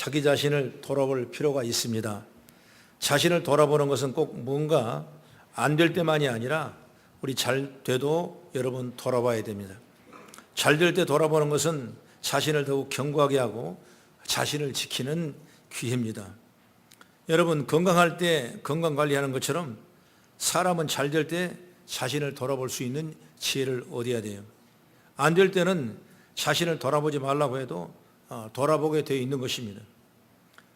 자기 자신을 돌아볼 필요가 있습니다. 자신을 돌아보는 것은 꼭 뭔가 안 될 때만이 아니라 우리 잘 돼도 여러분 돌아봐야 됩니다. 잘 될 때 돌아보는 것은 자신을 더욱 견고하게 하고 자신을 지키는 기회입니다. 여러분 건강할 때 건강관리하는 것처럼 사람은 잘 될 때 자신을 돌아볼 수 있는 지혜를 얻어야 돼요. 안 될 때는 자신을 돌아보지 말라고 해도 돌아보게 되어 있는 것입니다.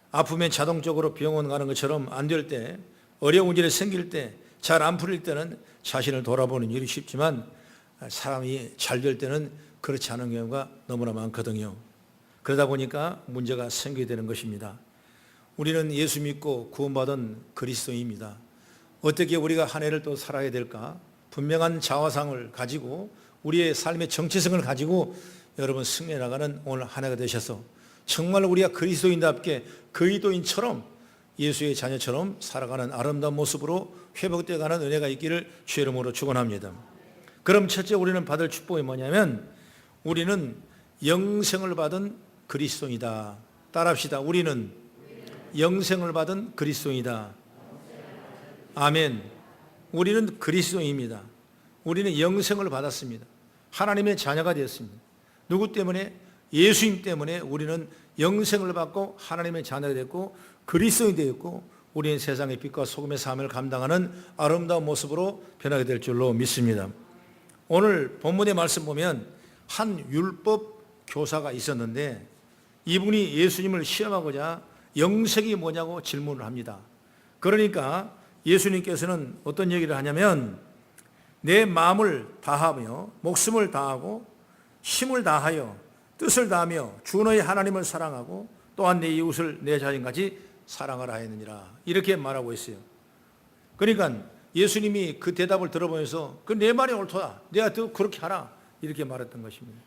아프면 자동적으로 병원 가는 것처럼 안 될 때, 어려운 일이 생길 때, 잘 안 풀릴 때는 자신을 돌아보는 일이 쉽지만 사람이 잘 될 때는 그렇지 않은 경우가 너무나 많거든요. 그러다 보니까 문제가 생기게 되는 것입니다. 우리는 예수 믿고 구원받은 그리스도인입니다. 어떻게 우리가 한 해를 또 살아야 될까? 분명한 자화상을 가지고 우리의 삶의 정체성을 가지고 여러분 승리해 나가는 오늘 한 해가 되셔서 정말 우리가 그리스도인답게 그리스도인처럼 예수의 자녀처럼 살아가는 아름다운 모습으로 회복되어 가는 은혜가 있기를 주의 이름으로 축원합니다. 그럼 첫째 우리는 받을 축복이 뭐냐면 우리는 영생을 받은 그리스도이다. 따라합시다. 우리는 영생을 받은 그리스도이다. 아멘. 우리는 그리스도인입니다. 우리는 영생을 받았습니다. 하나님의 자녀가 되었습니다. 누구 때문에? 예수님 때문에 우리는 영생을 받고 하나님의 자녀가 됐고 그리스도인이 되었고 우리는 세상의 빛과 소금의 삶을 감당하는 아름다운 모습으로 변하게 될 줄로 믿습니다. 오늘 본문의 말씀 보면 한 율법 교사가 있었는데 이분이 예수님을 시험하고자 영생이 뭐냐고 질문을 합니다. 그러니까 예수님께서는 어떤 얘기를 하냐면 내 마음을 다하며 목숨을 다하고 힘을 다하여 뜻을 다하며 주 너의 하나님을 사랑하고 또한 내 이웃을 내 자신같이 사랑하라 했느니라 이렇게 말하고 있어요. 그러니까 예수님이 그 대답을 들어보면서 그 내 말이 옳도다. 내가 그렇게 하라 이렇게 말했던 것입니다.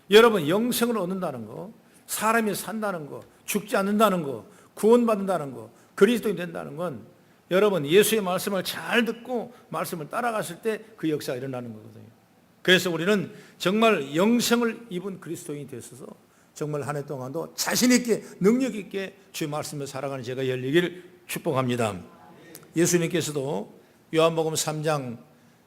여러분 영생을 얻는다는 거, 사람이 산다는 거, 죽지 않는다는 거, 구원받는다는 거, 그리스도인이 된다는 건 여러분 예수의 말씀을 잘 듣고 말씀을 따라갔을 때 그 역사가 일어나는 거거든요. 그래서 우리는 정말 영생을 입은 그리스도인이 되어서 정말 한 해 동안도 자신 있게 능력 있게 주의 말씀을 살아가는 제가 열리기를 축복합니다. 예수님께서도 요한복음 3장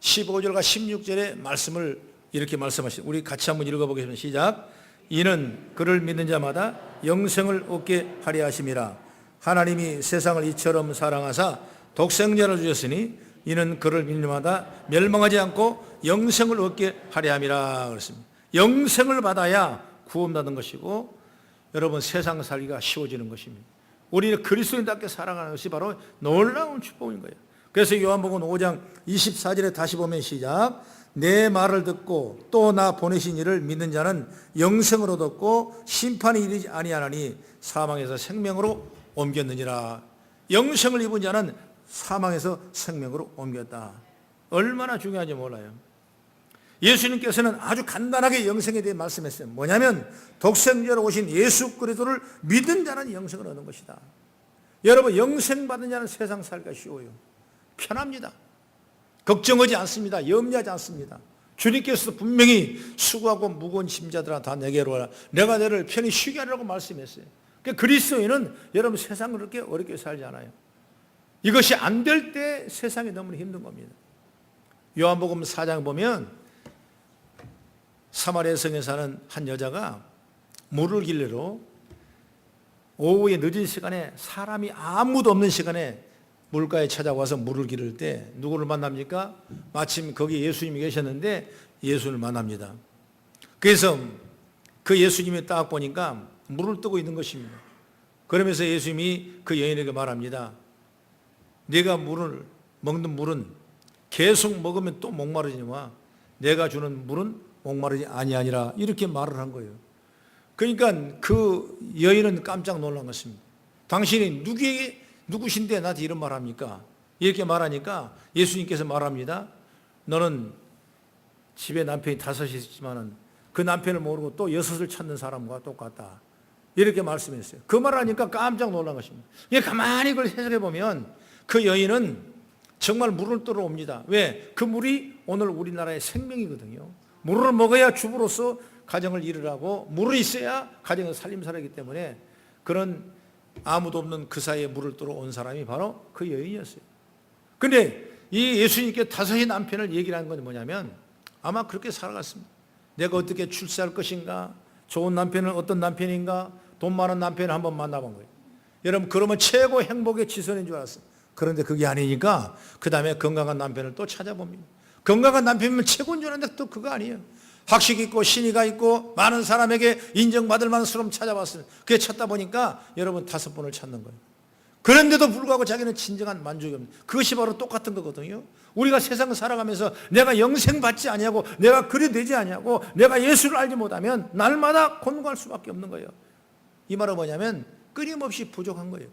15절과 16절의 말씀을 이렇게 말씀하시죠. 우리 같이 한번 읽어보겠습니다. 시작. 이는 그를 믿는 자마다 영생을 얻게 하려 하심이라. 하나님이 세상을 이처럼 사랑하사 독생자를 주셨으니 이는 그를 믿는 자마다 멸망하지 않고 영생을 얻게 하려 함이라 그랬습니다. 영생을 받아야 구원받는 것이고 여러분 세상 살기가 쉬워지는 것입니다. 우리는 그리스도인답게 살아가는 것이 바로 놀라운 축복인 거예요. 그래서 요한복음 5장 24절에 다시 보면 시작. 내 말을 듣고 또 나 보내신 이를 믿는 자는 영생을 얻었고 심판이 이르지 아니하나니 사망에서 생명으로 옮겼느니라. 영생을 입은 자는 사망에서 생명으로 옮겼다. 얼마나 중요한지 몰라요. 예수님께서는 아주 간단하게 영생에 대해 말씀했어요. 뭐냐면 독생자로 오신 예수 그리스도를 믿은 자는 영생을 얻는 것이다. 여러분 영생 받은 자는 세상 살기가 쉬워요. 편합니다. 걱정하지 않습니다. 염려하지 않습니다. 주님께서 분명히 수고하고 무거운 짐자들아 다 내게로 와라. 내가 너를 편히 쉬게 하려고 말씀했어요. 그러니까 그리스도인은 여러분 세상을 그렇게 어렵게 살지 않아요. 이것이 안 될 때 세상이 너무 힘든 겁니다. 요한복음 4장 보면 사마리아 성에 사는 한 여자가 물을 길르러 오후에 늦은 시간에 사람이 아무도 없는 시간에 물가에 찾아와서 물을 기를 때 누구를 만납니까? 마침 거기 예수님이 계셨는데 예수를 만납니다. 그래서 그 예수님이 딱 보니까 물을 뜨고 있는 것입니다. 그러면서 예수님이 그 여인에게 말합니다. 네가 물을 먹는 물은 계속 먹으면 또 목마르지만 내가 주는 물은 목마르지 아니하니라 이렇게 말을 한 거예요. 그러니까 그 여인은 깜짝 놀란 것입니다. 당신이 누구신데 나한테 이런 말 합니까? 이렇게 말하니까 예수님께서 말합니다. 너는 집에 남편이 5이 있지만 그 남편을 모르고 또 6을 찾는 사람과 똑같다. 이렇게 말씀했어요. 그 말을 하니까 깜짝 놀란 것입니다. 가만히 그걸 해석해 보면 그 여인은 정말 물을 떠러옵니다. 왜? 그 물이 오늘 우리나라의 생명이거든요. 물을 먹어야 주부로서 가정을 이루라고 물이 있어야 가정을 살림살이기 때문에 그런 아무도 없는 그 사이에 물을 뜨러 온 사람이 바로 그 여인이었어요. 근데 이 예수님께 다섯의 남편을 얘기를 한 건 뭐냐면 아마 그렇게 살아갔습니다. 내가 어떻게 출세할 것인가, 좋은 남편은 어떤 남편인가, 돈 많은 남편을 한번 만나본 거예요. 여러분, 그러면 최고 행복의 지선인 줄 알았어요. 그런데 그게 아니니까 그 다음에 건강한 남편을 또 찾아봅니다. 건강한 남편이면 최고인 줄 알았는데 또 그거 아니에요. 학식 있고 신의가 있고 많은 사람에게 인정받을 만한 사람 찾아봤어요. 그게 찾다 보니까 여러분 5번을 찾는 거예요. 그런데도 불구하고 자기는 진정한 만족이 없는, 그것이 바로 똑같은 거거든요. 우리가 세상을 살아가면서 내가 영생 받지 아니하고 내가 그리 되지 아니하고 내가 예수를 알지 못하면 날마다 곤고할 수밖에 없는 거예요. 이 말은 뭐냐면 끊임없이 부족한 거예요.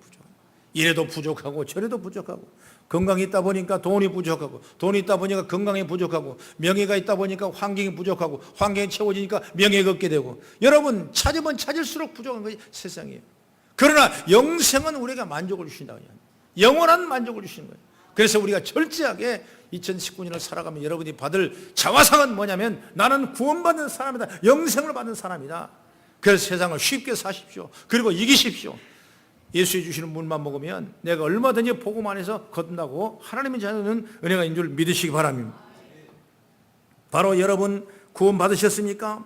이래도 부족하고 저래도 부족하고, 건강이 있다 보니까 돈이 부족하고, 돈이 있다 보니까 건강이 부족하고, 명예가 있다 보니까 환경이 부족하고, 환경이 채워지니까 명예가 없게 되고, 여러분 찾으면 찾을수록 부족한 것이 세상이에요. 그러나 영생은 우리가 만족을 주신다고 해요. 영원한 만족을 주시는 거예요. 그래서 우리가 철저하게 2019년을 살아가면 여러분이 받을 자화상은 뭐냐면 나는 구원받는 사람이다, 영생을 받는 사람이다. 그래서 세상을 쉽게 사십시오. 그리고 이기십시오. 예수의 주시는 물만 먹으면 내가 얼마든지 복음 안에서 거둔다고 하나님의 자녀는 은혜가 있는 줄 믿으시기 바랍니다. 바로 여러분 구원 받으셨습니까?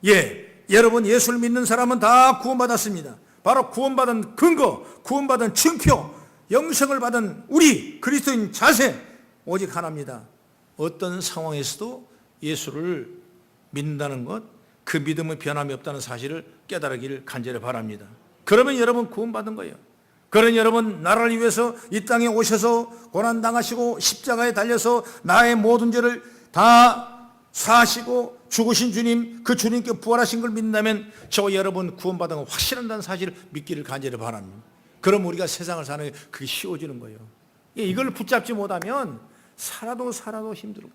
예, 여러분 예수를 믿는 사람은 다 구원받았습니다. 바로 구원받은 근거, 구원받은 증표, 영생을 받은 우리 그리스도인 자세 오직 하나입니다. 어떤 상황에서도 예수를 믿는다는 것, 그 믿음의 변함이 없다는 사실을 깨달으기를 간절히 바랍니다. 그러면 여러분 구원받은 거예요. 그런 여러분 나라를 위해서 이 땅에 오셔서 고난당하시고 십자가에 달려서 나의 모든 죄를 다 사하시고 죽으신 주님, 그 주님께 부활하신 걸 믿는다면 저 여러분 구원받은 거 확실한다는 사실을 믿기를 간절히 바랍니다. 그럼 우리가 세상을 사는 게 그게 쉬워지는 거예요. 이걸 붙잡지 못하면 살아도 힘들고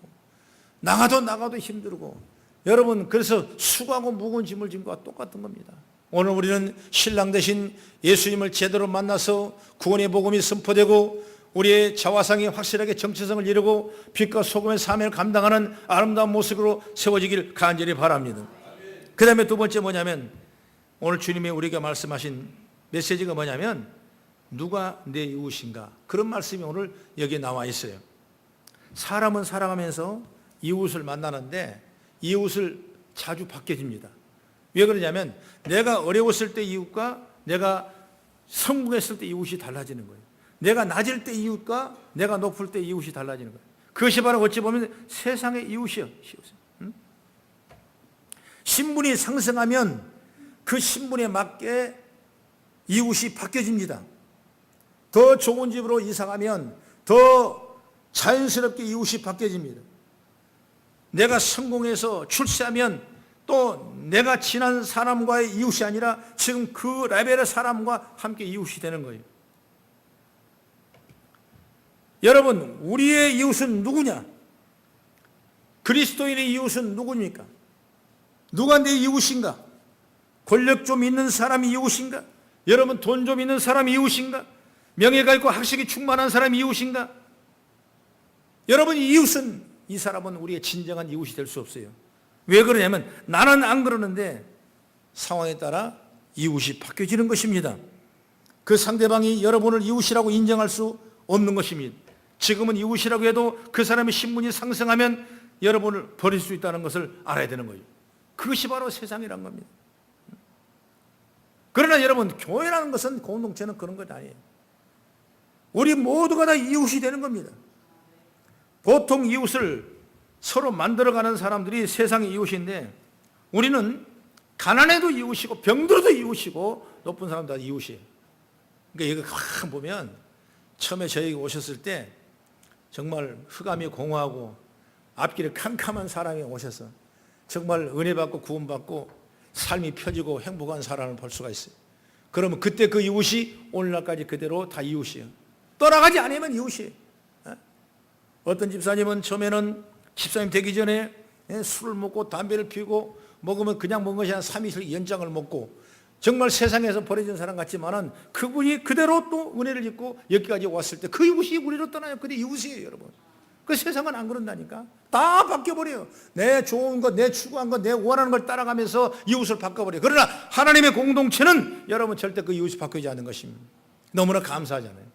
나가도 힘들고, 여러분 그래서 수고하고 무거운 짐을 짐 것과 똑같은 겁니다. 오늘 우리는 신랑 되신 예수님을 제대로 만나서 구원의 복음이 선포되고 우리의 자화상이 확실하게 정체성을 이루고 빛과 소금의 사명을 감당하는 아름다운 모습으로 세워지길 간절히 바랍니다. 그 다음에 두 번째 뭐냐면 오늘 주님이 우리에게 말씀하신 메시지가 뭐냐면 누가 내 이웃인가, 그런 말씀이 오늘 여기에 나와 있어요. 사람은 살아가면서 이웃을 만나는데 이웃을 자주 바뀌어집니다. 왜 그러냐면 내가 어려웠을 때 이웃과 내가 성공했을 때 이웃이 달라지는 거예요. 내가 낮을 때 이웃과 내가 높을 때 이웃이 달라지는 거예요. 그것이 바로 어찌 보면 세상의 이웃이요. 신분이 상승하면 그 신분에 맞게 이웃이 바뀌어집니다. 더 좋은 집으로 이사가면 더 자연스럽게 이웃이 바뀌어집니다. 내가 성공해서 출세하면 또 내가 친한 사람과의 이웃이 아니라 지금 그 레벨의 사람과 함께 이웃이 되는 거예요. 여러분 우리의 이웃은 누구냐? 그리스도인의 이웃은 누구입니까? 누가 내 이웃인가? 권력 좀 있는 사람이 이웃인가? 여러분 돈 좀 있는 사람이 이웃인가? 명예가 있고 학식이 충만한 사람이 이웃인가? 여러분 이웃은, 이 사람은 우리의 진정한 이웃이 될 수 없어요. 왜 그러냐면 나는 안 그러는데 상황에 따라 이웃이 바뀌어지는 것입니다. 그 상대방이 여러분을 이웃이라고 인정할 수 없는 것입니다. 지금은 이웃이라고 해도 그 사람의 신분이 상승하면 여러분을 버릴 수 있다는 것을 알아야 되는 거예요. 그것이 바로 세상이란 겁니다. 그러나 여러분 교회라는 것은, 공동체는 그런 것 아니에요. 우리 모두가 다 이웃이 되는 겁니다. 보통 이웃을 서로 만들어가는 사람들이 세상의 이웃인데 우리는 가난해도 이웃이고 병들어도 이웃이고 높은 사람도 이웃이에요. 그러니까 이거 확 보면 처음에 저에게 오셨을 때 정말 흑암이 공허하고 앞길에 캄캄한 사람이 오셔서 정말 은혜 받고 구원 받고 삶이 펴지고 행복한 사람을 볼 수가 있어요. 그러면 그때 그 이웃이 오늘날까지 그대로 다 이웃이에요. 떠나가지 않으면 이웃이에요. 어떤 집사님은 처음에는 집사님 되기 전에 술을 먹고 담배를 피우고 먹으면 그냥 먹은 것이 한 3이슬 연장을 먹고 정말 세상에서 버려진 사람 같지만은 그분이 그대로 또 은혜를 입고 여기까지 왔을 때 그 이웃이 우리로 떠나요. 근데 이웃이에요, 여러분. 그 세상은 안 그런다니까. 다 바뀌어버려요. 내 좋은 것, 내 추구한 것, 내 원하는 걸 따라가면서 이웃을 바꿔버려요. 그러나 하나님의 공동체는 여러분 절대 그 이웃이 바뀌지 않는 것입니다. 너무나 감사하잖아요.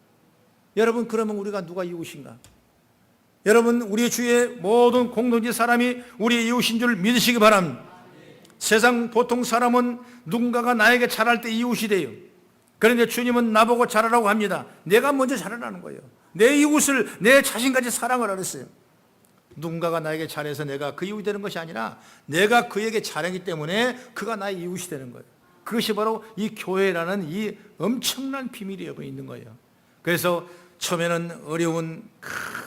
여러분, 그러면 우리가 누가 이웃인가? 여러분, 우리 주위의 모든 공동체 사람이 우리의 이웃인 줄 믿으시기 바랍니다. 세상 보통 사람은 누군가가 나에게 잘할 때 이웃이 돼요. 그런데 주님은 나보고 잘하라고 합니다. 내가 먼저 잘하라는 거예요. 내 이웃을 내 자신까지 사랑을 하랬어요. 누군가가 나에게 잘해서 내가 그 이웃이 되는 것이 아니라 내가 그에게 잘하기 때문에 그가 나의 이웃이 되는 거예요. 그것이 바로 이 교회라는 이 엄청난 비밀이 여기 있는 거예요. 그래서 처음에는 어려운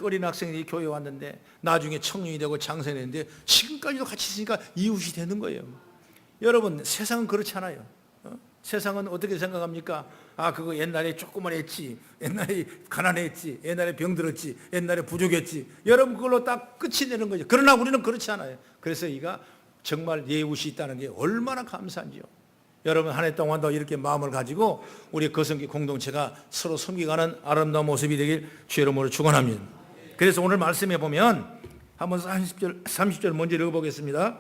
어린 학생이 교회에 왔는데 나중에 청년이 되고 장성이 됐는데 지금까지도 같이 있으니까 이웃이 되는 거예요. 여러분, 세상은 그렇지 않아요. 세상은 어떻게 생각합니까? 아, 그거 옛날에 조금만 했지, 옛날에 가난했지, 옛날에 병들었지, 옛날에 부족했지. 여러분, 그걸로 딱 끝이 되는 거죠. 그러나 우리는 그렇지 않아요. 그래서 이가 정말 내 이웃이 있다는 게 얼마나 감사한지요. 여러분, 한 해 동안도 이렇게 마음을 가지고 우리 거성기 공동체가 서로 섬기가는 아름다운 모습이 되길 주의 이름으로 축원합니다. 그래서 오늘 말씀해 보면 한번 30절 먼저 읽어보겠습니다.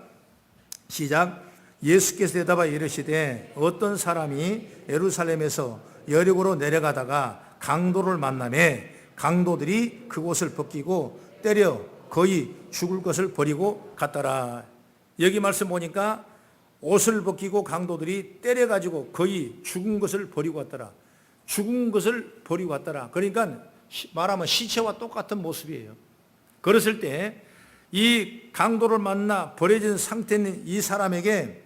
시작. 예수께서 대답하여 이르시되 어떤 사람이 예루살렘에서 여리고로 내려가다가 강도를 만나매 강도들이 그곳을 벗기고 때려 거의 죽을 것을 버리고 갔더라. 여기 말씀 보니까 옷을 벗기고 강도들이 때려가지고 거의 죽은 것을 버리고 갔더라. 죽은 것을 버리고 갔더라. 그러니까 말하면 시체와 똑같은 모습이에요. 그랬을 때 이 강도를 만나 버려진 상태 있는 이 사람에게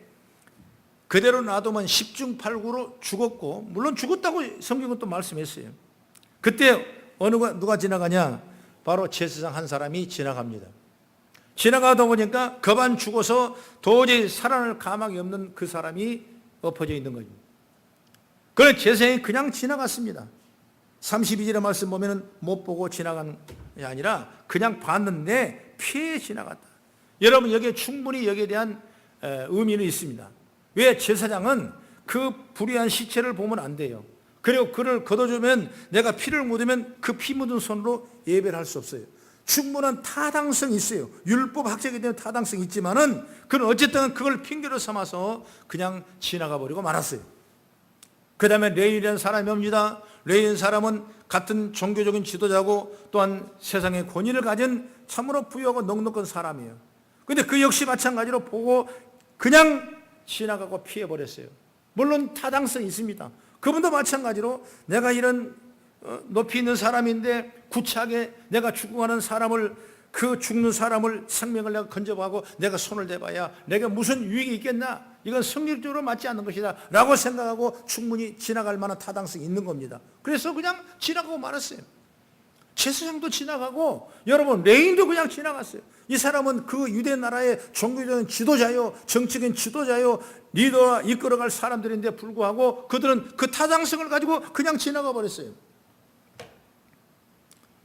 그대로 놔두면 10중 8구로 죽었고, 물론 죽었다고 성경은 또 말씀했어요. 그때 누가 지나가냐? 바로 제사장 한 사람이 지나갑니다. 지나가다 보니까 겁안 죽어서 도저히 살아날 가망이 없는 그 사람이 엎어져 있는 거죠. 그래서 제사장이 그냥 지나갔습니다. 32절의 말씀 보면은 못 보고 지나간 게 아니라 그냥 봤는데 피해 지나갔다. 여러분, 여기에 충분히 여기에 대한 의미는 있습니다. 왜? 제사장은 그 불의한 시체를 보면 안 돼요. 그리고 그를 걷어주면 내가 피를 묻으면 그 피 묻은 손으로 예배를 할 수 없어요. 충분한 타당성이 있어요. 율법 학자이기 때문에 타당성이 있지만은 그는 어쨌든 그걸 핑계로 삼아서 그냥 지나가 버리고 말았어요. 그 다음에 레위라는 사람이 옵니다. 레위인 사람은 같은 종교적인 지도자고 또한 세상의 권위를 가진 참으로 부유하고 넉넉한 사람이에요. 그런데 그 역시 마찬가지로 보고 그냥 지나가고 피해버렸어요. 물론 타당성이 있습니다. 그분도 마찬가지로 내가 이런 높이 있는 사람인데 구차하게 내가 죽어가는 사람을, 그 죽는 사람을 생명을 내가 건져가고 내가 손을 대봐야 내가 무슨 유익이 있겠나? 이건 성질적으로 맞지 않는 것이다 라고 생각하고 충분히 지나갈 만한 타당성이 있는 겁니다. 그래서 그냥 지나가고 말았어요. 제사장도 지나가고 여러분 레인도 그냥 지나갔어요. 이 사람은 그 유대 나라의 종교적인 지도자요, 정치적인 지도자요, 리더와 이끌어갈 사람들인데 불구하고 그들은 그 타당성을 가지고 그냥 지나가 버렸어요.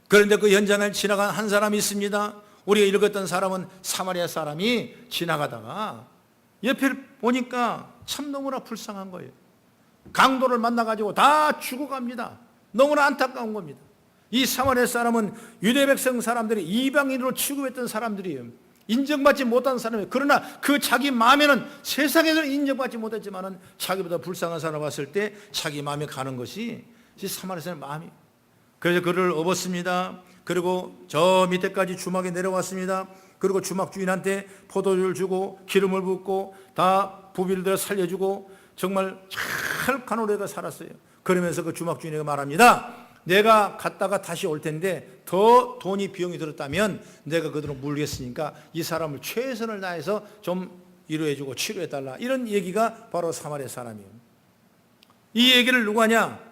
그런데 그 현장을 지나간 한 사람이 있습니다. 우리가 읽었던 사람은 사마리아 사람이 지나가다가 옆에 보니까 참 너무나 불쌍한 거예요. 강도를 만나가지고 다 죽어갑니다. 너무나 안타까운 겁니다. 이 사마리아 사람은 유대 백성 사람들이 이방인으로 취급했던 사람들이에요. 인정받지 못한 사람이에요. 그러나 그 자기 마음에는 세상에서는 인정받지 못했지만은 자기보다 불쌍한 사람을 봤을 때 자기 마음에 가는 것이 사마리아 사람의 마음이에요. 그래서 그를 업었습니다. 그리고 저 밑에까지 주막에 내려왔습니다. 그리고 주막 주인한테 포도주를 주고 기름을 붓고 다 부비를 들어 살려주고 정말 잘 가노래가 살았어요. 그러면서 그 주막 주인에게 말합니다. 내가 갔다가 다시 올 텐데 더 돈이 비용이 들었다면 내가 그들을 물겠으니까 이 사람을 최선을 다해서 좀 위로해주고 치료해달라. 이런 얘기가 바로 사마리아 사람이에요. 이 얘기를 누가 하냐?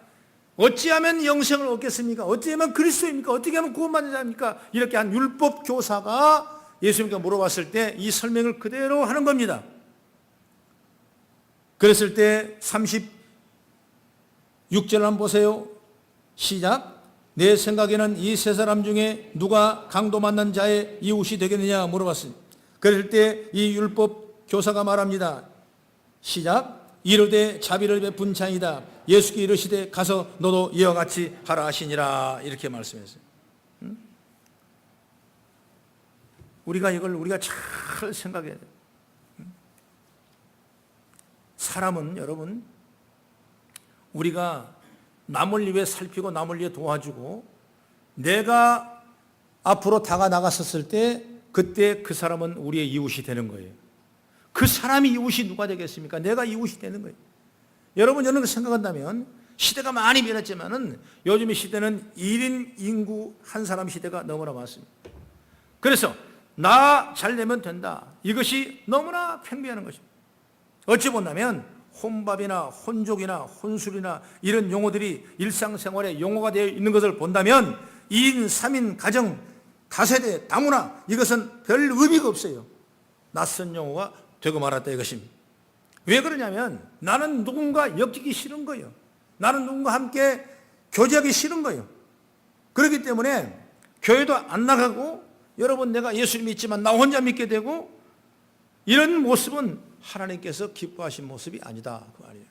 어찌하면 영생을 얻겠습니까? 어찌하면 그리스도입니까? 어떻게 하면 구원받는 자입니까? 이렇게 한 율법 교사가 예수님께 물어봤을 때 이 설명을 그대로 하는 겁니다. 그랬을 때 36절 한번 보세요. 시작. 내 생각에는 이 세 사람 중에 누가 강도 만난 자의 이웃이 되겠느냐 물어봤습니다. 그럴 때 이 율법 교사가 말합니다. 시작. 이르되 자비를 베푼 자이다. 예수께 이르시되 가서 너도 이와 같이 하라 하시니라. 이렇게 말씀했어요. 우리가 잘 생각해야 돼요. 사람은 여러분, 우리가 남을 위해 살피고 남을 위해 도와주고 내가 앞으로 다가 나갔었을 때 그때 그 사람은 우리의 이웃이 되는 거예요. 그 사람이 이웃이 누가 되겠습니까? 내가 이웃이 되는 거예요. 여러분, 이런 걸 생각한다면 시대가 많이 변했지만은 요즘의 시대는 1인 인구 한 사람 시대가 너무나 많습니다. 그래서 나 잘 되면 된다. 이것이 너무나 팽배하는 것입니다. 어찌 본다면 혼밥이나 혼족이나 혼술이나 이런 용어들이 일상생활에 용어가 되어 있는 것을 본다면 2인, 3인, 가정, 다세대, 다문화 이것은 별 의미가 없어요. 낯선 용어가 되고 말았다 이것입니다. 왜 그러냐면 나는 누군가 엮이기 싫은 거예요. 나는 누군가 함께 교제하기 싫은 거예요. 그렇기 때문에 교회도 안 나가고 여러분 내가 예수를 믿지만 나 혼자 믿게 되고 이런 모습은 하나님께서 기뻐하신 모습이 아니다 그 말이에요.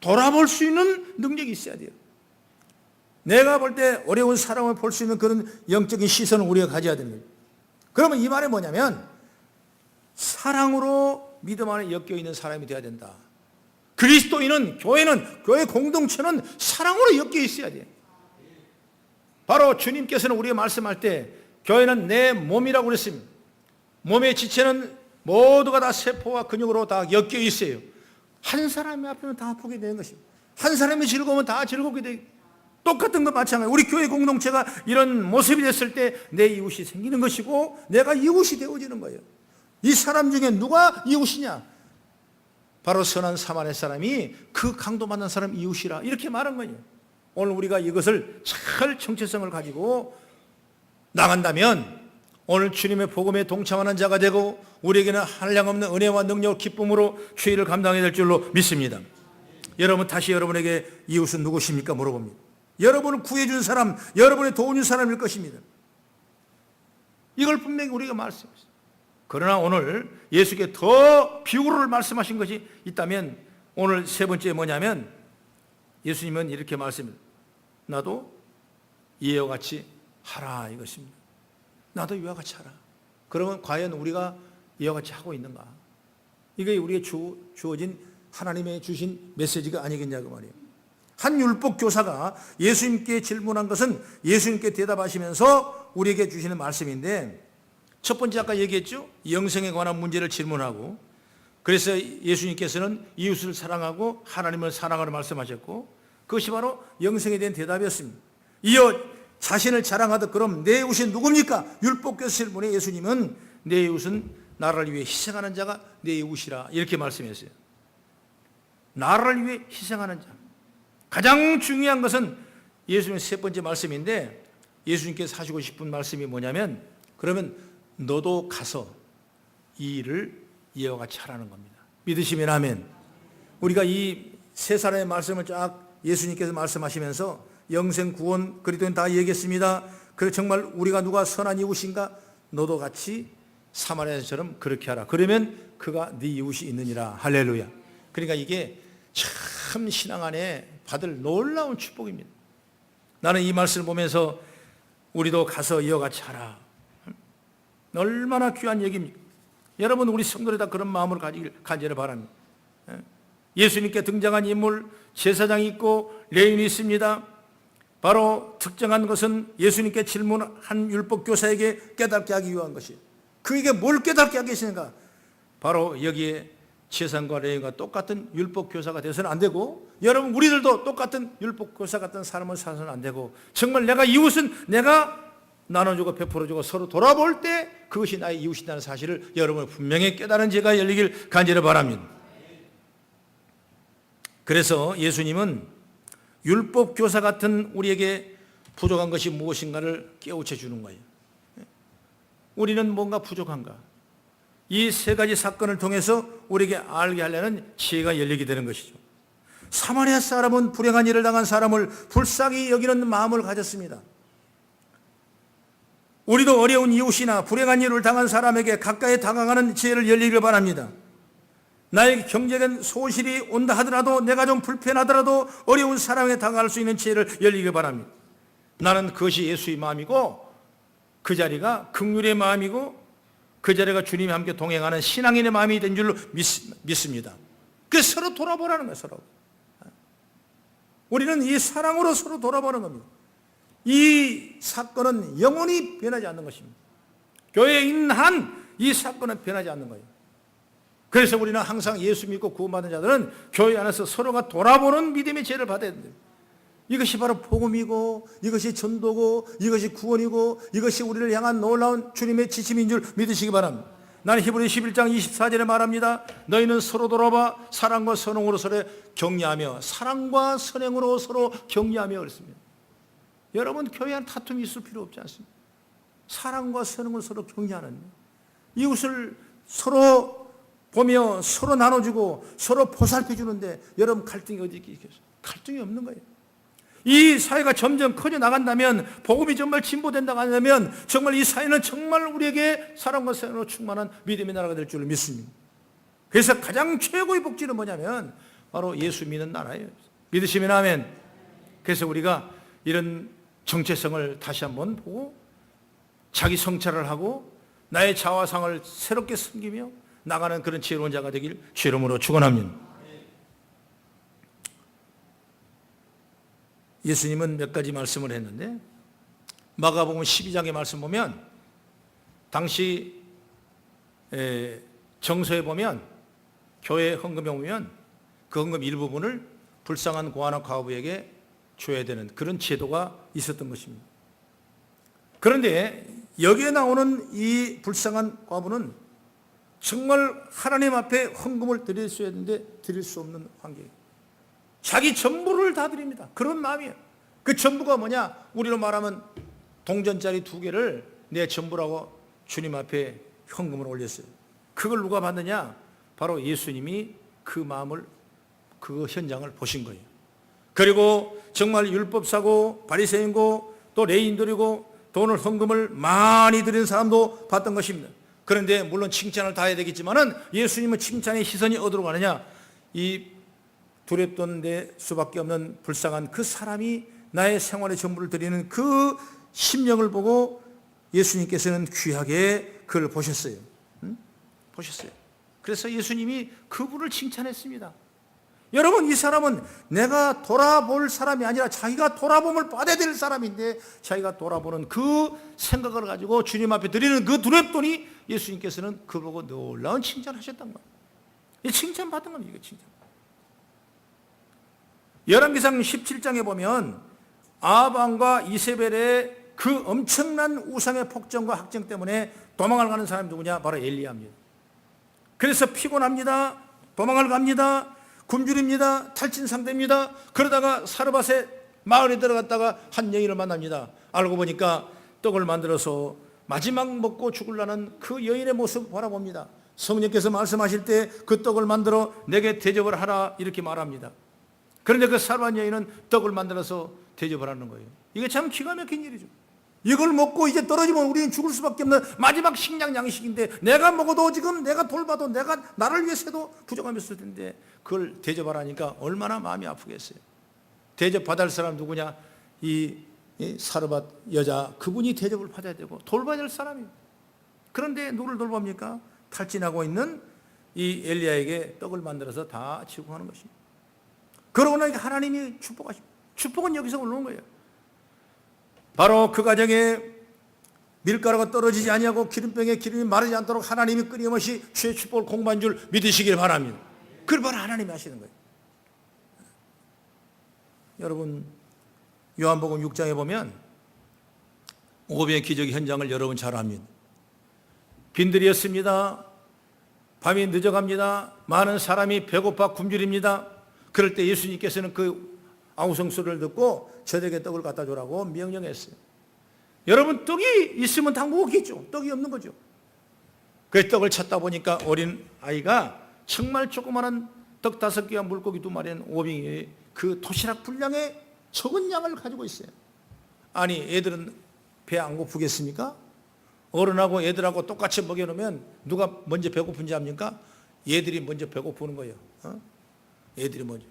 돌아볼 수 있는 능력이 있어야 돼요. 내가 볼 때 어려운 사람을 볼 수 있는 그런 영적인 시선을 우리가 가져야 됩니다. 그러면 이 말이 뭐냐면 사랑으로 믿음 안에 엮여 있는 사람이 되어야 된다. 그리스도인은 교회 공동체는 사랑으로 엮여 있어야 돼요. 바로 주님께서는 우리가 말씀할 때 교회는 내 몸이라고 그랬습니다. 몸의 지체는 모두가 다 세포와 근육으로 다 엮여 있어요. 한 사람이 아프면 다 아프게 되는 것입니다. 한 사람이 즐거우면 다 즐겁게 되고 똑같은 것 마찬가지예요. 우리 교회 공동체가 이런 모습이 됐을 때 내 이웃이 생기는 것이고 내가 이웃이 되어지는 거예요. 이 사람 중에 누가 이웃이냐? 바로 선한 사마리아 사람이 그 강도받는 사람 이웃이라 이렇게 말한 거예요. 오늘 우리가 이것을 잘 정체성을 가지고 나간다면 오늘 주님의 복음에 동참하는 자가 되고 우리에게는 한량없는 은혜와 능력, 기쁨으로 죄를 감당해야 될 줄로 믿습니다. 여러분 다시 여러분에게 이웃은 누구십니까? 물어봅니다. 여러분을 구해준 사람, 여러분의 도와준 사람일 것입니다. 이걸 분명히 우리가 말씀했어요. 그러나 오늘 예수께 더 비유를 말씀하신 것이 있다면 오늘 세 번째 뭐냐면 예수님은 이렇게 말씀합니다. 나도 이와 같이 하라 이것입니다. 나도 이와 같이 하라. 그러면 과연 우리가 이와 같이 하고 있는가? 이게 우리에게 주어진 하나님의 주신 메시지가 아니겠냐고 말이에요. 한 율법 교사가 예수님께 질문한 것은 예수님께 대답하시면서 우리에게 주시는 말씀인데 첫 번째 아까 얘기했죠. 영생에 관한 문제를 질문하고 그래서 예수님께서는 이웃을 사랑하고 하나님을 사랑하라 말씀하셨고 그것이 바로 영생에 대한 대답이었습니다. 이어 자신을 자랑하듯 그럼 내 이웃이 누굽니까? 율법교사 질문에 예수님은 내 이웃은 나라를 위해 희생하는 자가 내 이웃이라 이렇게 말씀했어요. 나라를 위해 희생하는 자. 가장 중요한 것은 예수님의 세 번째 말씀인데 예수님께서 하시고 싶은 말씀이 뭐냐면 그러면 너도 가서 이 일을 이와 같이 하라는 겁니다. 믿으시면 아멘. 우리가 이 세 사람의 말씀을 쫙 예수님께서 말씀하시면서 영생 구원 그리스도인 다 얘기했습니다. 그래 정말 우리가 누가 선한 이웃인가? 너도 같이 사마리아처럼 그렇게 하라. 그러면 그가 네 이웃이 있느니라. 할렐루야. 그러니까 이게 참 신앙 안에 받을 놀라운 축복입니다. 나는 이 말씀을 보면서 우리도 가서 이와 같이 하라. 얼마나 귀한 얘기입니까? 여러분 우리 성도들이 다 그런 마음을 가지길 간절히 바랍니다. 예수님께 등장한 인물 제사장이 있고 레위인이 있습니다. 바로 특정한 것은 예수님께 질문한 율법교사에게 깨닫게 하기 위한 것이에요. 그에게 뭘 깨닫게 하겠습니까? 바로 여기에 제사장과 레위인과 똑같은 율법교사가 되어서는 안 되고 여러분 우리들도 똑같은 율법교사 같은 삶을 살아서는 안 되고 정말 내가 이웃은 내가 나눠주고 베풀어주고 서로 돌아볼 때 그것이 나의 이웃이라는 사실을 여러분 분명히 깨달은 제가 열리길 간절히 바랍니다. 그래서 예수님은 율법교사 같은 우리에게 부족한 것이 무엇인가를 깨우쳐 주는 거예요. 우리는 뭔가 부족한가? 이 세 가지 사건을 통해서 우리에게 알게 하려는 지혜가 열리게 되는 것이죠. 사마리아 사람은 불행한 일을 당한 사람을 불쌍히 여기는 마음을 가졌습니다. 우리도 어려운 이웃이나 불행한 일을 당한 사람에게 가까이 다가가는 지혜를 열리기를 바랍니다. 나에게 경제된 소실이 온다 하더라도 내가 좀 불편하더라도 어려운 사람에게 다가갈 수 있는 지혜를 열리기를 바랍니다. 나는 그것이 예수의 마음이고 그 자리가 긍휼의 마음이고 그 자리가 주님이 함께 동행하는 신앙인의 마음이 된 줄로 믿습니다. 그래서 서로 돌아보라는 거예요. 서로. 우리는 이 사랑으로 서로 돌아보는 겁니다. 이 사건은 영원히 변하지 않는 것입니다. 교회에 있는 한 이 사건은 변하지 않는 거예요. 그래서 우리는 항상 예수 믿고 구원받은 자들은 교회 안에서 서로가 돌아보는 믿음의 죄를 받아야 됩니다. 이것이 바로 복음이고, 이것이 전도고, 이것이 구원이고, 이것이 우리를 향한 놀라운 주님의 지침인 줄 믿으시기 바랍니다. 나는 히브리 11장 24절에 말합니다. 너희는 서로 돌아봐 사랑과 선행으로 서로 격려하며, 사랑과 선행으로 서로 격려하며 그랬습니다. 여러분, 교회 안 다툼이 있을 필요 없지 않습니까? 사랑과 선행으로 서로 격려하는, 이웃을 서로 보며 서로 나눠주고 서로 보살펴주는데 여러분 갈등이 어디 있겠어요? 갈등이 없는 거예요. 이 사회가 점점 커져 나간다면, 복음이 정말 진보된다고 한다면 정말 이 사회는 정말 우리에게 사랑과 선행으로 충만한 믿음의 나라가 될 줄 믿습니다. 그래서 가장 최고의 복지는 뭐냐면 바로 예수 믿는 나라예요. 믿으시면 아멘. 그래서 우리가 이런 정체성을 다시 한번 보고 자기 성찰을 하고 나의 자화상을 새롭게 섬기며 나가는 그런 지혜로운 자가 되길 주 이름으로 축원합니다. 예수님은 몇 가지 말씀을 했는데, 마가복음 12장의 말씀 보면 당시 정서에 보면, 교회 헌금에 보면 그 헌금 일부분을 불쌍한 고아나 과부에게 줘야 되는 그런 제도가 있었던 것입니다. 그런데 여기에 나오는 이 불쌍한 과부는 정말 하나님 앞에 헌금을 드릴 수 있는데 드릴 수 없는 환경이에요. 자기 전부를 다 드립니다. 그런 마음이에요. 그 전부가 뭐냐? 우리로 말하면 동전짜리 2개를 내 전부라고 주님 앞에 헌금을 올렸어요. 그걸 누가 받느냐? 바로 예수님이 그 마음을, 그 현장을 보신 거예요. 그리고 정말 율법사고 바리새인고 또 레인들이고 돈을 헌금을 많이 드리는 사람도 봤던 것입니다. 그런데 물론 칭찬을 다 해야 되겠지만은 예수님은 칭찬의 시선이 어디로 가느냐? 이 두렵던 데 수밖에 없는 불쌍한 그 사람이 나의 생활의 전부를 드리는 그 심령을 보고 예수님께서는 귀하게 그를 보셨어요. 보셨어요. 그래서 예수님이 그분을 칭찬했습니다. 여러분, 이 사람은 내가 돌아볼 사람이 아니라 자기가 돌아봄을 받아야 될 사람인데, 자기가 돌아보는 그 생각을 가지고 주님 앞에 드리는 그 두렵더니 예수님께서는 그걸 보고 놀라운 칭찬을 하셨던 거예요. 이 칭찬받은 겁니다. 이거 칭찬. 열왕기상 17장에 보면 아합과 이세벨의 그 엄청난 우상의 폭정과 학정 때문에 도망을 가는 사람이 누구냐? 바로 엘리야입니다. 그래서 피곤합니다. 도망을 갑니다. 굶주립니다. 탈진 상태입니다. 그러다가 사르밧의 마을에 들어갔다가 한 여인을 만납니다. 알고 보니까 떡을 만들어서 마지막 먹고 죽으려는 그 여인의 모습을 바라봅니다. 성령께서 말씀하실 때 그 떡을 만들어 내게 대접을 하라 이렇게 말합니다. 그런데 그 사르밧 여인은 떡을 만들어서 대접을 하는 거예요. 이게 참 기가 막힌 일이죠. 이걸 먹고 이제 떨어지면 우리는 죽을 수밖에 없는 마지막 식량 양식인데, 내가 먹어도 지금 내가 돌봐도 내가 나를 위해서도 부족하면서 텐데 그걸 대접하라니까 얼마나 마음이 아프겠어요. 대접받을 사람 누구냐? 이 사르밧 여자, 그분이 대접을 받아야 되고 돌봐야 될 사람이에요. 그런데 누구를 돌봅니까? 탈진하고 있는 이 엘리야에게 떡을 만들어서 다 제공하는 것입니다. 그러고 나니까 하나님이 축복하십니다. 축복은 여기서 올라오는 거예요. 바로 그 가정에 밀가루가 떨어지지 아니하고 기름병에 기름이 마르지 않도록 하나님이 끊임없이 주의 축복을 공부한 줄 믿으시길 바랍니다. 그걸 바로 하나님이 하시는 거예요. 여러분, 요한복음 6장에 보면 오병의 기적 현장을 여러분 잘 압니다. 빈들이었습니다. 밤이 늦어갑니다. 많은 사람이 배고파 굶주립니다. 그럴 때 예수님께서는 그 아우성 소리를 듣고 저에게 떡을 갖다 주라고 명령했어요. 여러분, 떡이 있으면 다 먹겠죠. 떡이 없는 거죠. 그 떡을 찾다 보니까 어린 아이가 정말 조그마한 떡 5개와 물고기 2마리는 오병이 그 도시락 분량의 적은 양을 가지고 있어요. 아니, 애들은 배 안 고프겠습니까? 어른하고 애들하고 똑같이 먹여놓으면 누가 먼저 배고픈지 압니까? 얘들이 먼저 배고프는 거예요. 애들이 먼저.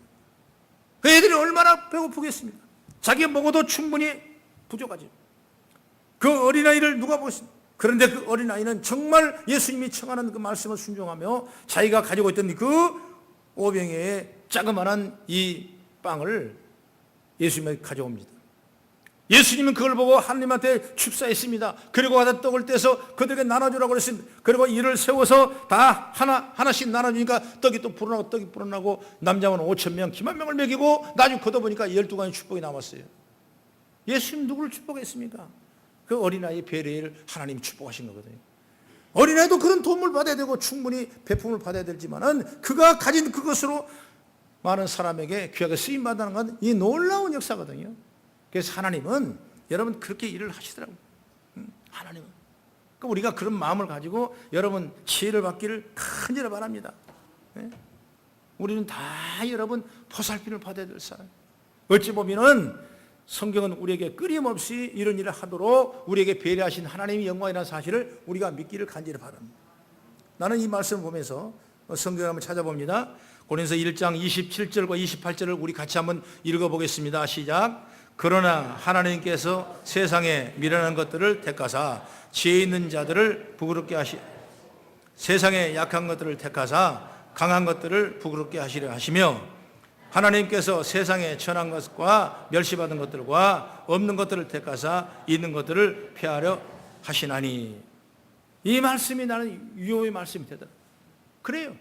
그 애들이 얼마나 배고프겠습니까? 자기가 먹어도 충분히 부족하지. 그 어린아이를 누가 보겠습니까? 그런데 그 어린아이는 정말 예수님이 청하는 그 말씀을 순종하며 자기가 가지고 있던 그 오병이의 자그마한 이 빵을 예수님에게 가져옵니다. 예수님은 그걸 보고 하나님한테 축사했습니다. 그리고 가서 떡을 떼서 그들에게 나눠주라고 그랬습니다. 그리고 이를 세워서 다 하나씩 나눠주니까 떡이 또 불어나고 떡이 불어나고 남자만 5,000명, 기만 명을 먹이고 나중에 걷어보니까 12가지 축복이 남았어요. 예수님 누구를 축복했습니까? 그 어린아이의 배려를 하나님이 축복하신 거거든요. 어린아이도 그런 도움을 받아야 되고 충분히 배품을 받아야 되지만은 그가 가진 그것으로 많은 사람에게 귀하게 쓰임받는 건 이 놀라운 역사거든요. 그래서 하나님은 여러분 그렇게 일을 하시더라고요. 하나님은. 그러니까 우리가 그런 마음을 가지고 여러분 지혜를 받기를 간절히 바랍니다. 우리는 다 여러분 보살핌을 받아야 될 사람. 어찌 보면은 성경은 우리에게 끊임없이 이런 일을 하도록 우리에게 배려하신 하나님의 영광이라는 사실을 우리가 믿기를 간절히 바랍니다. 나는 이 말씀을 보면서 성경을 한번 찾아봅니다. 고린도서 1장 27절과 28절을 우리 같이 한번 읽어보겠습니다. 시작. 그러나 하나님께서 세상에 미련한 것들을 택하사 지혜 있는 자들을 부끄럽게 세상에 약한 것들을 택하사 강한 것들을 부끄럽게 하시려 하시며 하나님께서 세상에 천한 것과 멸시받은 것들과 없는 것들을 택하사 있는 것들을 폐하려 하시나니. 이 말씀이 나는 유효의 말씀이 되더라. 그래요.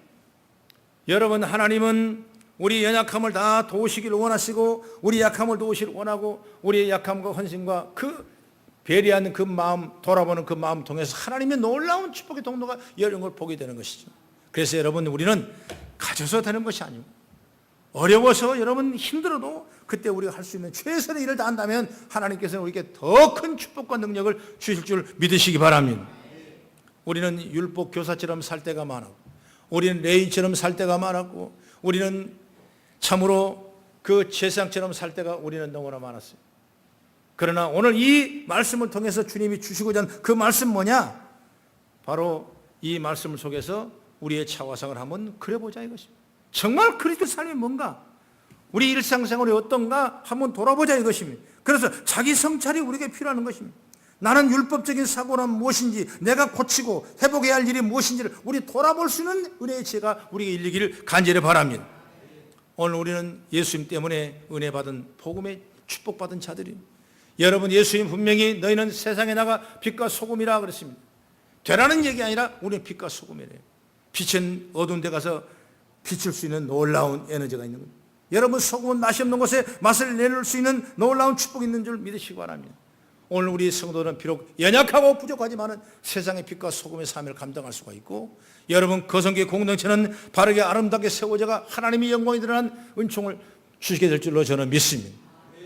여러분 하나님은 우리 연약함을 다 도우시기를 원하시고 우리 약함을 도우시기를 원하고 우리의 약함과 헌신과 그 배려하는 그 마음, 돌아보는 그 마음 통해서 하나님의 놀라운 축복의 통로가 열린 걸 보게 되는 것이죠. 그래서 여러분 우리는 가져서 되는 것이 아니고 어려워서 여러분 힘들어도 그때 우리가 할 수 있는 최선의 일을 다한다면 하나님께서는 우리에게 더 큰 축복과 능력을 주실 줄 믿으시기 바랍니다. 우리는 율법 교사처럼 살 때가 많았고 우리는 레위처럼 살 때가 많았고 우리는 참으로 그 제사장처럼 살 때가 우리는 너무나 많았어요. 그러나 오늘 이 말씀을 통해서 주님이 주시고자 하는 그 말씀 뭐냐? 바로 이 말씀을 속에서 우리의 차화상을 한번 그려보자 이것입니다. 정말 그리스도 삶이 뭔가? 우리 일상생활이 어떤가? 한번 돌아보자 이것입니다. 그래서 자기 성찰이 우리에게 필요한 것입니다. 나는 율법적인 사고는 무엇인지 내가 고치고 회복해야 할 일이 무엇인지를 우리 돌아볼 수 있는 은혜의 지혜가 우리에게 일리기를 간절히 바랍니다. 오늘 우리는 예수님 때문에 은혜 받은 복음의 축복받은 자들이 여러분 예수님 분명히 너희는 세상에 나가 빛과 소금이라 그랬습니다. 되라는 얘기 아니라 우리는 빛과 소금이래요. 빛은 어두운 데 가서 비출 수 있는 놀라운 에너지가 있는 겁니다. 여러분 소금은 맛이 없는 곳에 맛을 내놓을 수 있는 놀라운 축복이 있는 줄 믿으시기 바랍니다. 오늘 우리 성도는 비록 연약하고 부족하지만 세상의 빛과 소금의 삶을 감당할 수가 있고 여러분 거성교회 공동체는 바르게 아름답게 세워져가 하나님의 영광이 드러난 은총을 주시게 될 줄로 저는 믿습니다.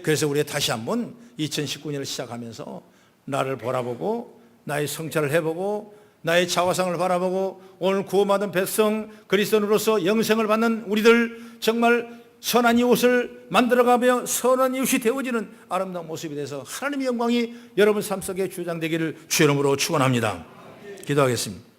그래서 우리가 다시 한번 2019년을 시작하면서 나를 바라보고 나의 성찰을 해보고 나의 자화상을 바라보고 오늘 구원받은 백성 그리스도인으로서 영생을 받는 우리들 정말 선한 이웃을 만들어가며 선한 이웃이 되어지는 아름다운 모습이 돼서 하나님의 영광이 여러분 삶 속에 주장되기를 주의 이름으로 축원합니다. 기도하겠습니다.